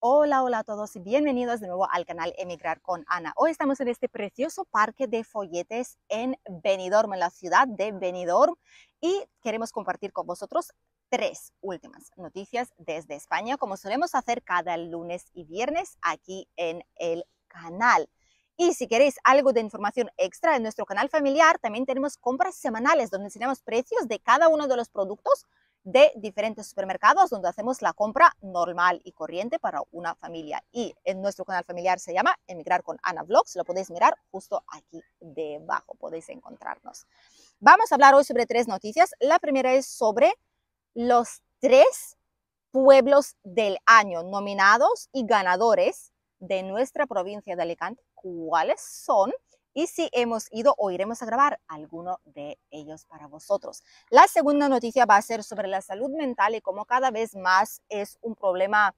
Hola, hola a todos y bienvenidos de nuevo al canal Emigrar con Ana. Hoy estamos en este precioso parque de folletes en Benidorm, en la ciudad de Benidorm, y queremos compartir con vosotros tres últimas noticias desde España, como solemos hacer cada lunes y viernes aquí en el canal. Y si queréis algo de información extra en nuestro canal familiar, también tenemos compras semanales donde enseñamos precios de cada uno de los productos de diferentes supermercados donde hacemos la compra normal y corriente para una familia. Y en nuestro canal familiar se llama Emigrar con Ana Vlogs, lo podéis mirar justo aquí debajo, podéis encontrarnos. Vamos a hablar hoy sobre tres noticias. La primera es sobre los tres pueblos del año nominados y ganadores de nuestra provincia de Alicante. ¿Cuáles son? Y si hemos ido o iremos a grabar alguno de ellos para vosotros. La segunda noticia va a ser sobre la salud mental y cómo cada vez más es un problema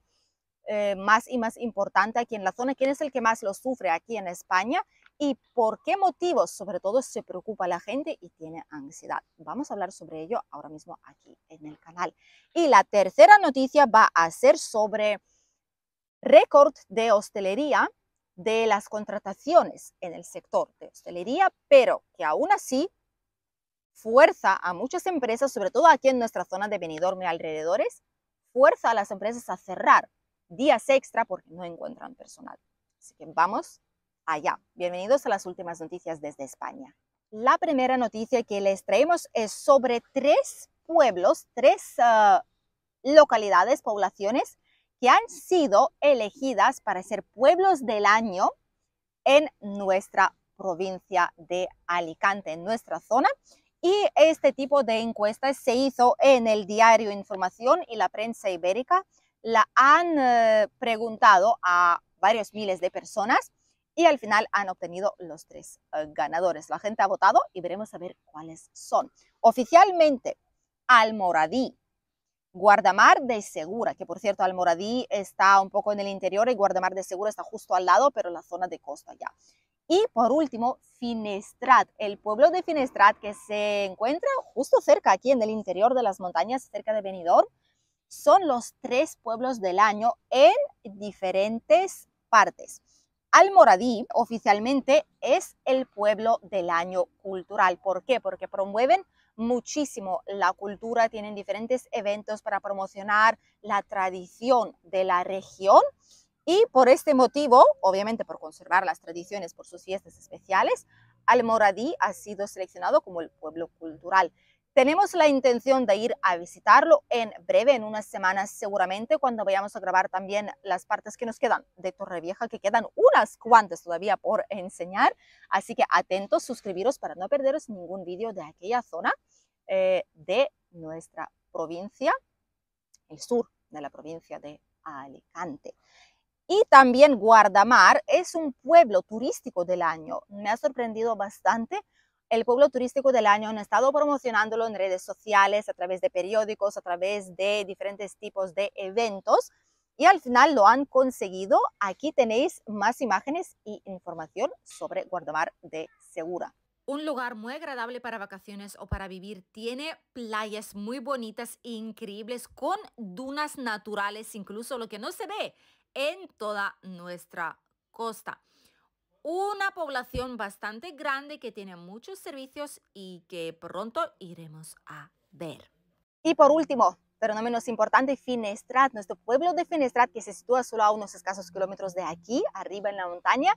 más y más importante aquí en la zona. ¿Quién es el que más lo sufre aquí en España? ¿Y por qué motivos, sobre todo, se preocupa la gente y tiene ansiedad? Vamos a hablar sobre ello ahora mismo aquí en el canal. Y la tercera noticia va a ser sobre récord de hostelería, de las contrataciones en el sector de hostelería, pero que aún así fuerza a muchas empresas, sobre todo aquí en nuestra zona de Benidorm y alrededores, fuerza a las empresas a cerrar días extra porque no encuentran personal. Así que vamos allá. Bienvenidos a las últimas noticias desde España. La primera noticia que les traemos es sobre tres pueblos, tres localidades, poblaciones que han sido elegidas para ser pueblos del año en nuestra provincia de Alicante, en nuestra zona. Y este tipo de encuestas se hizo en el diario Información y la prensa ibérica. La han preguntado a varios miles de personas y al final han obtenido los tres ganadores. La gente ha votado y veremos a ver cuáles son. Oficialmente, Almoradí, Guardamar de Segura, que por cierto Almoradí está un poco en el interior y Guardamar de Segura está justo al lado, pero en la zona de costa ya. Y por último, Finestrat, el pueblo de Finestrat que se encuentra justo cerca aquí en el interior de las montañas, cerca de Benidorm. Son los tres pueblos del año en diferentes partes. Almoradí oficialmente es el pueblo del año cultural. ¿Por qué? Porque promueven muchísimo la cultura, tienen diferentes eventos para promocionar la tradición de la región y por este motivo, obviamente por conservar las tradiciones, por sus fiestas especiales, Almoradí ha sido seleccionado como el pueblo cultural. Tenemos la intención de ir a visitarlo en breve, en unas semanas seguramente, cuando vayamos a grabar también las partes que nos quedan de Torrevieja, que quedan unas cuantas todavía por enseñar. Así que atentos, suscribiros para no perderos ningún vídeo de aquella zona de nuestra provincia, el sur de la provincia de Alicante. Y también Guardamar es un pueblo turístico del año. Me ha sorprendido bastante. El pueblo turístico del año han estado promocionándolo en redes sociales, a través de periódicos, a través de diferentes tipos de eventos y al final lo han conseguido. Aquí tenéis más imágenes y información sobre Guardamar de Segura. Un lugar muy agradable para vacaciones o para vivir. Tiene playas muy bonitas e increíbles con dunas naturales, incluso lo que no se ve en toda nuestra costa. Una población bastante grande que tiene muchos servicios y que pronto iremos a ver. Y por último, pero no menos importante, Finestrat, nuestro pueblo de Finestrat, que se sitúa solo a unos escasos kilómetros de aquí, arriba en la montaña,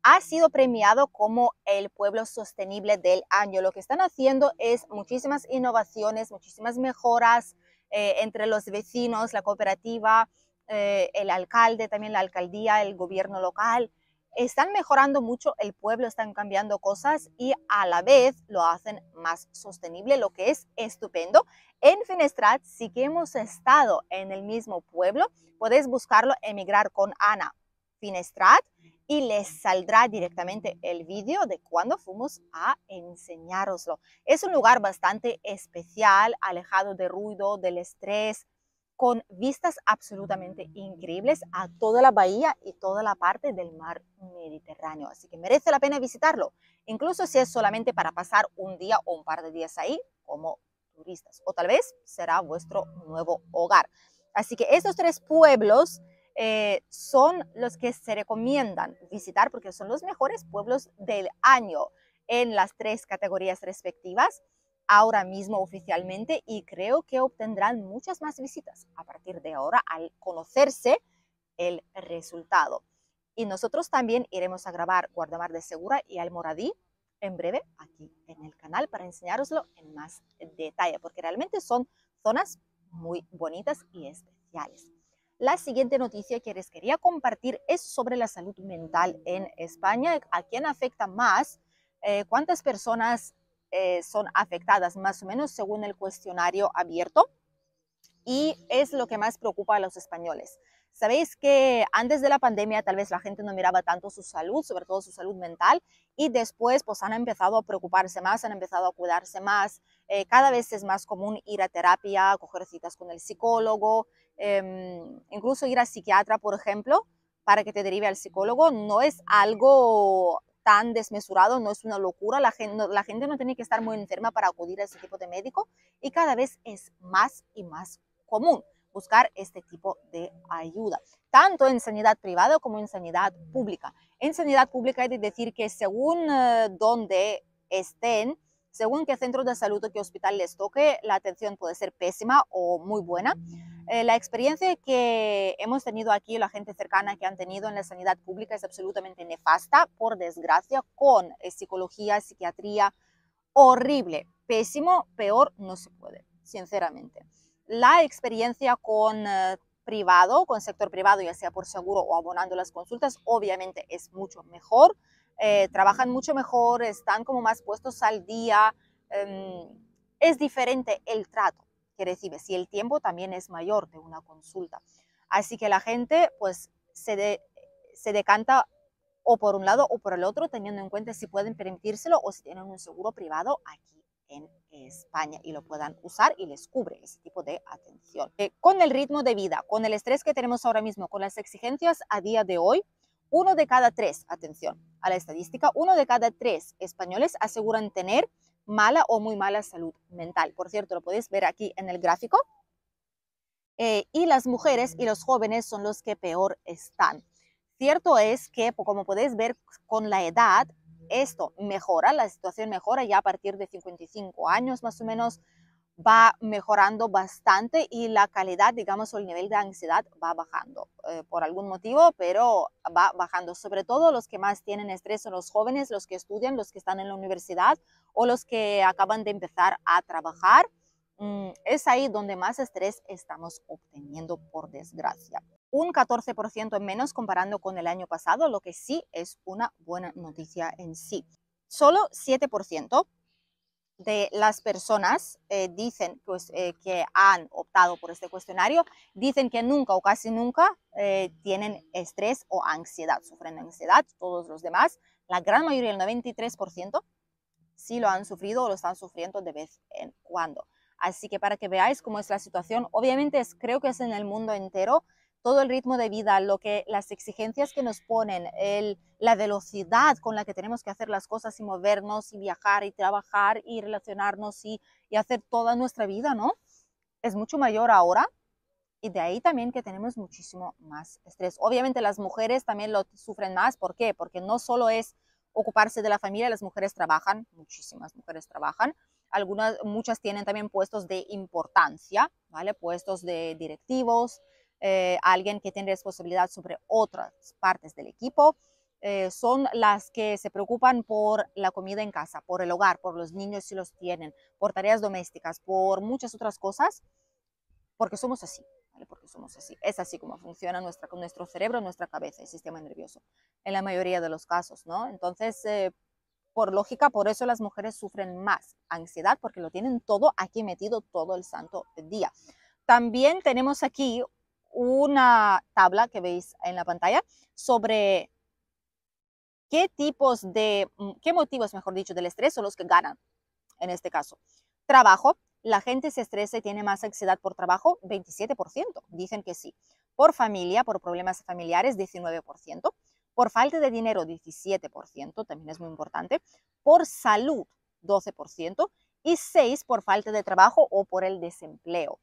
ha sido premiado como el pueblo sostenible del año. Lo que están haciendo es muchísimas innovaciones, muchísimas mejoras entre los vecinos, la cooperativa, el alcalde, también la alcaldía, el gobierno local. Están mejorando mucho el pueblo, están cambiando cosas y a la vez lo hacen más sostenible, lo que es estupendo. En Finestrat sí que hemos estado en el mismo pueblo. Podéis buscarlo, Emigrar con Ana Finestrat, y les saldrá directamente el vídeo de cuando fuimos a enseñároslo. Es un lugar bastante especial, alejado de ruido, del estrés, con vistas absolutamente increíbles a toda la bahía y toda la parte del mar Mediterráneo. Así que merece la pena visitarlo, incluso si es solamente para pasar un día o un par de días ahí como turistas. O tal vez será vuestro nuevo hogar. Así que estos tres pueblos son los que se recomiendan visitar porque son los mejores pueblos del año en las 3 categorías respectivas ahora mismo oficialmente, y creo que obtendrán muchas más visitas a partir de ahora al conocerse el resultado. Y nosotros también iremos a grabar Guardamar de Segura y Almoradí en breve aquí en el canal para enseñároslo en más detalle, porque realmente son zonas muy bonitas y especiales. La siguiente noticia que les quería compartir es sobre la salud mental en España. ¿A quién afecta más? ¿Cuántas personas son afectadas más o menos según el cuestionario abierto? Y es lo que más preocupa a los españoles. Sabéis que antes de la pandemia tal vez la gente no miraba tanto su salud, sobre todo su salud mental, y después pues han empezado a preocuparse más, han empezado a cuidarse más. Cada vez es más común ir a terapia, coger citas con el psicólogo, incluso ir al psiquiatra, por ejemplo, para que te derive al psicólogo. No es algo tan desmesurado, no es una locura. La gente no tiene que estar muy enferma para acudir a ese tipo de médico, y cada vez es más y más común buscar este tipo de ayuda, tanto en sanidad privada como en sanidad pública. En sanidad pública hay de decir que según donde estén, según qué centro de salud o qué hospital les toque, la atención puede ser pésima o muy buena. La experiencia que hemos tenido aquí, la gente cercana que han tenido en la sanidad pública, es absolutamente nefasta, por desgracia, con psicología, psiquiatría, horrible, pésimo, peor no se puede, sinceramente. La experiencia con privado, con sector privado, ya sea por seguro o abonando las consultas, obviamente es mucho mejor. Trabajan mucho mejor, están como más puestos al día. Es diferente el trato que recibes y el tiempo también es mayor de una consulta. Así que la gente pues se decanta o por un lado o por el otro, teniendo en cuenta si pueden permitírselo o si tienen un seguro privado aquí en España y lo puedan usar y les cubre ese tipo de atención. Con el ritmo de vida, con el estrés que tenemos ahora mismo, con las exigencias a día de hoy, 1 de cada 3, atención a la estadística, 1 de cada 3 españoles aseguran tener mala o muy mala salud mental. Por cierto, lo podéis ver aquí en el gráfico. Y las mujeres y los jóvenes son los que peor están. Cierto es que, como podéis ver, con la edad, esto mejora, la situación mejora ya a partir de 55 años más o menos, va mejorando bastante y la calidad, digamos, o el nivel de ansiedad va bajando por algún motivo, pero va bajando. Sobre todo los que más tienen estrés son los jóvenes, los que estudian, los que están en la universidad o los que acaban de empezar a trabajar. Es ahí donde más estrés estamos obteniendo, por desgracia. Un 14% menos comparando con el año pasado, lo que sí es una buena noticia en sí. Solo 7% de las personas dicen pues, que han optado por este cuestionario, dicen que nunca o casi nunca tienen estrés o ansiedad, sufren ansiedad. Todos los demás, la gran mayoría, el 93%, sí lo han sufrido o lo están sufriendo de vez en cuando. Así que para que veáis cómo es la situación, obviamente creo que es en el mundo entero, todo el ritmo de vida, las exigencias que nos ponen, la velocidad con la que tenemos que hacer las cosas y movernos y viajar y trabajar y relacionarnos y hacer toda nuestra vida, ¿no? Es mucho mayor ahora, y de ahí también que tenemos muchísimo más estrés. Obviamente las mujeres también lo sufren más. ¿Por qué? Porque no solo es ocuparse de la familia, las mujeres trabajan, muchísimas mujeres trabajan, muchas tienen también puestos de importancia, ¿vale? Puestos de directivos, alguien que tiene responsabilidad sobre otras partes del equipo. Son las que se preocupan por la comida en casa, por el hogar, por los niños si los tienen, por tareas domésticas, por muchas otras cosas, porque somos así. ¿Vale? Porque somos así. Es así como funciona nuestro cerebro, nuestra cabeza, el sistema nervioso, en la mayoría de los casos, ¿no? Entonces, por lógica, por eso las mujeres sufren más ansiedad, porque lo tienen todo aquí metido todo el santo día. También tenemos aquí una tabla que veis en la pantalla sobre qué motivos, mejor dicho, del estrés son los que ganan en este caso. Trabajo, la gente se estresa y tiene más ansiedad por trabajo, 27%, dicen que sí. Por familia, por problemas familiares, 19%. Por falta de dinero, 17%, también es muy importante. Por salud, 12%. Y 6% por falta de trabajo o por el desempleo.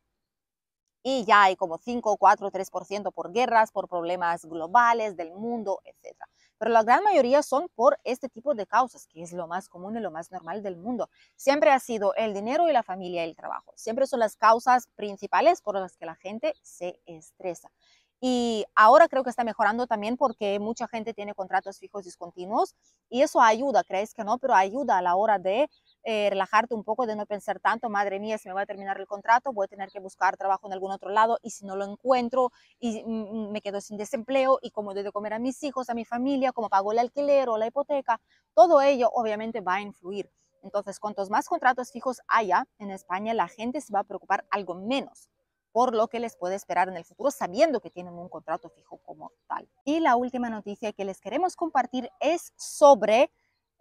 y ya hay como 5, 4, 3% por guerras, por problemas globales del mundo, etcétera. Pero la gran mayoría son por este tipo de causas, que es lo más común y lo más normal del mundo. Siempre ha sido el dinero y la familia y el trabajo. Siempre son las causas principales por las que la gente se estresa. Y ahora creo que está mejorando también porque mucha gente tiene contratos fijos discontinuos y eso ayuda, crees que no, pero ayuda a la hora de relajarte un poco, de no pensar tanto, madre mía, se me va a terminar el contrato, voy a tener que buscar trabajo en algún otro lado y si no lo encuentro y me quedo sin desempleo y cómo doy de comer a mis hijos, a mi familia, cómo pago el alquiler o la hipoteca, todo ello obviamente va a influir. Entonces, cuantos más contratos fijos haya en España, la gente se va a preocupar algo menos por lo que les puede esperar en el futuro, sabiendo que tienen un contrato fijo como tal. Y la última noticia que les queremos compartir es sobre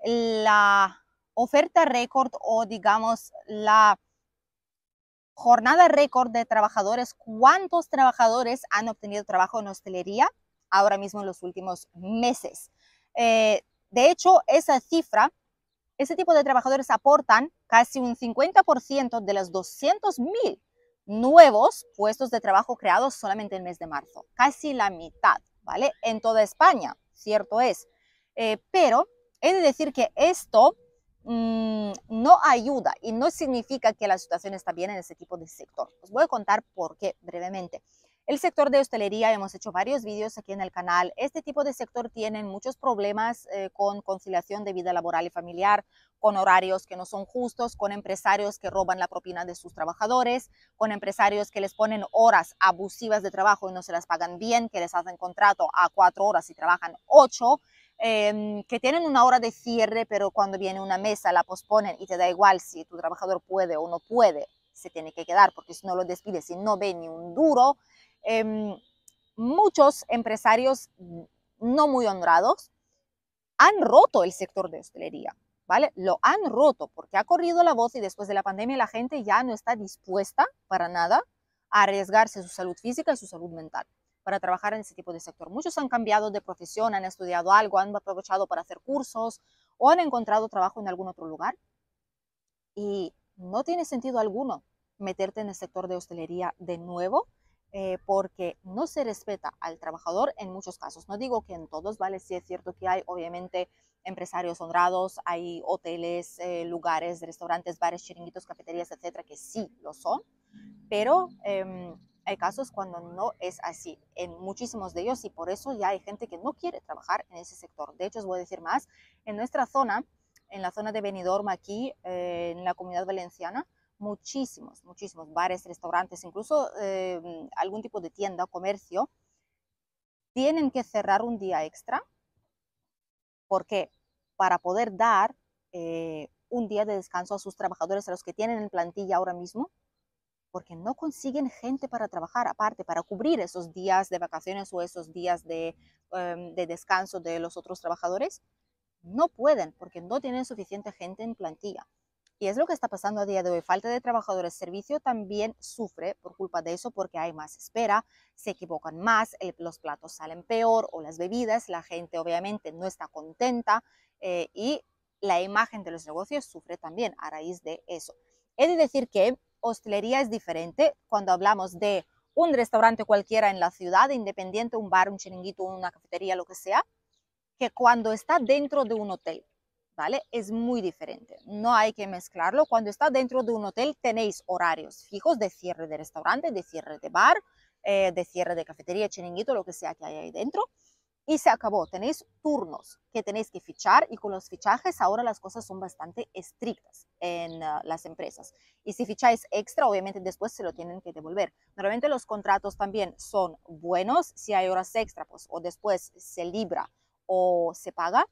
la oferta récord o digamos la jornada récord de trabajadores. ¿Cuántos trabajadores han obtenido trabajo en hostelería ahora mismo en los últimos meses? De hecho, esa cifra, ese tipo de trabajadores aportan casi un 50% de los 200,000 nuevos puestos de trabajo creados solamente en el mes de marzo. Casi la mitad, ¿vale? En toda España, cierto es. Pero he de decir que esto no ayuda y no significa que la situación está bien en ese tipo de sector. Os voy a contar por qué brevemente. El sector de hostelería, hemos hecho varios vídeos aquí en el canal. Este tipo de sector tiene muchos problemas con conciliación de vida laboral y familiar, con horarios que no son justos, con empresarios que roban la propina de sus trabajadores, con empresarios que les ponen horas abusivas de trabajo y no se las pagan bien, que les hacen contrato a 4 horas y trabajan 8, que tienen una hora de cierre, pero cuando viene una mesa la posponen y te da igual si tu trabajador puede o no puede, se tiene que quedar porque si no lo despides y no ve ni un duro. Muchos empresarios no muy honrados han roto el sector de hostelería, ¿vale? Lo han roto porque ha corrido la voz y después de la pandemia la gente ya no está dispuesta para nada a arriesgarse su salud física y su salud mental para trabajar en ese tipo de sector. Muchos han cambiado de profesión, han estudiado algo, han aprovechado para hacer cursos o han encontrado trabajo en algún otro lugar y no tiene sentido alguno meterte en el sector de hostelería de nuevo porque no se respeta al trabajador en muchos casos. No digo que en todos, ¿vale? Sí es cierto que hay obviamente empresarios honrados, hay hoteles, lugares, restaurantes, bares, chiringuitos, cafeterías, etcétera, que sí lo son, pero hay casos cuando no es así en muchísimos de ellos y por eso ya hay gente que no quiere trabajar en ese sector. De hecho, os voy a decir más, en nuestra zona, en la zona de Benidorm aquí, en la Comunidad Valenciana, muchísimos bares, restaurantes, incluso algún tipo de tienda, comercio, tienen que cerrar un día extra. ¿Por qué? Para poder dar un día de descanso a sus trabajadores, a los que tienen en plantilla ahora mismo, porque no consiguen gente para trabajar, aparte, para cubrir esos días de vacaciones o esos días de descanso de los otros trabajadores. No pueden porque no tienen suficiente gente en plantilla. Y es lo que está pasando a día de hoy. Falta de trabajadores. Servicio también sufre por culpa de eso porque hay más espera, se equivocan más, los platos salen peor o las bebidas, la gente obviamente no está contenta y la imagen de los negocios sufre también a raíz de eso. He de decir que hostelería es diferente cuando hablamos de un restaurante cualquiera en la ciudad, independiente, un bar, un chiringuito, una cafetería, lo que sea, que cuando está dentro de un hotel, ¿vale? Es muy diferente, no hay que mezclarlo. Cuando está dentro de un hotel tenéis horarios fijos de cierre de restaurante, de cierre de bar, de cierre de cafetería, chiringuito, lo que sea que hay ahí dentro. Y se acabó, tenéis turnos que tenéis que fichar y con los fichajes ahora las cosas son bastante estrictas en las empresas. Y si ficháis extra, obviamente después se lo tienen que devolver. Normalmente los contratos también son buenos, si hay horas extra, pues o después se libra o se paga.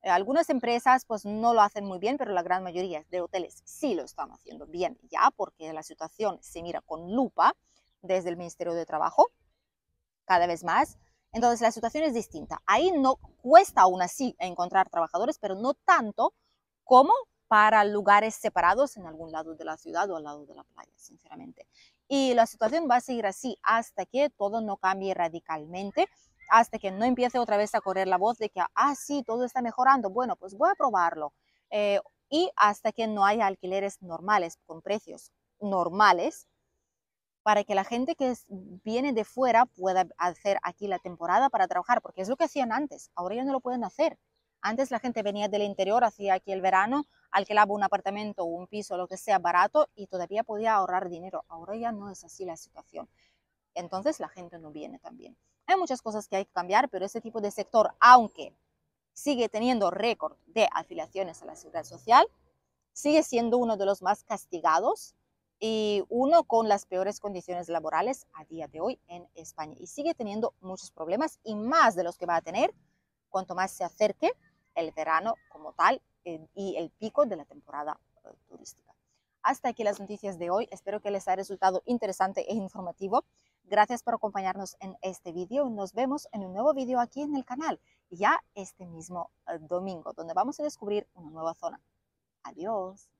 Algunas empresas pues no lo hacen muy bien, pero la gran mayoría de hoteles sí lo están haciendo bien ya, porque la situación se mira con lupa desde el Ministerio de Trabajo cada vez más. Entonces la situación es distinta. Ahí no cuesta aún así encontrar trabajadores, pero no tanto como para lugares separados en algún lado de la ciudad o al lado de la playa, sinceramente. Y la situación va a seguir así hasta que todo no cambie radicalmente, hasta que no empiece otra vez a correr la voz de que, sí, todo está mejorando, bueno, pues voy a probarlo. Y hasta que no haya alquileres normales con precios normales, para que la gente que viene de fuera pueda hacer aquí la temporada para trabajar, porque es lo que hacían antes, ahora ya no lo pueden hacer. Antes la gente venía del interior, hacía aquí el verano, alquilaba un apartamento o un piso, lo que sea, barato y todavía podía ahorrar dinero. Ahora ya no es así la situación. Entonces la gente no viene también. Hay muchas cosas que hay que cambiar, pero ese tipo de sector, aunque sigue teniendo récord de afiliaciones a la seguridad social, sigue siendo uno de los más castigados y uno con las peores condiciones laborales a día de hoy en España. Y sigue teniendo muchos problemas y más de los que va a tener cuanto más se acerque el verano como tal y el pico de la temporada turística. Hasta aquí las noticias de hoy. Espero que les haya resultado interesante e informativo. Gracias por acompañarnos en este vídeo. Nos vemos en un nuevo vídeo aquí en el canal, ya este mismo domingo, donde vamos a descubrir una nueva zona. Adiós.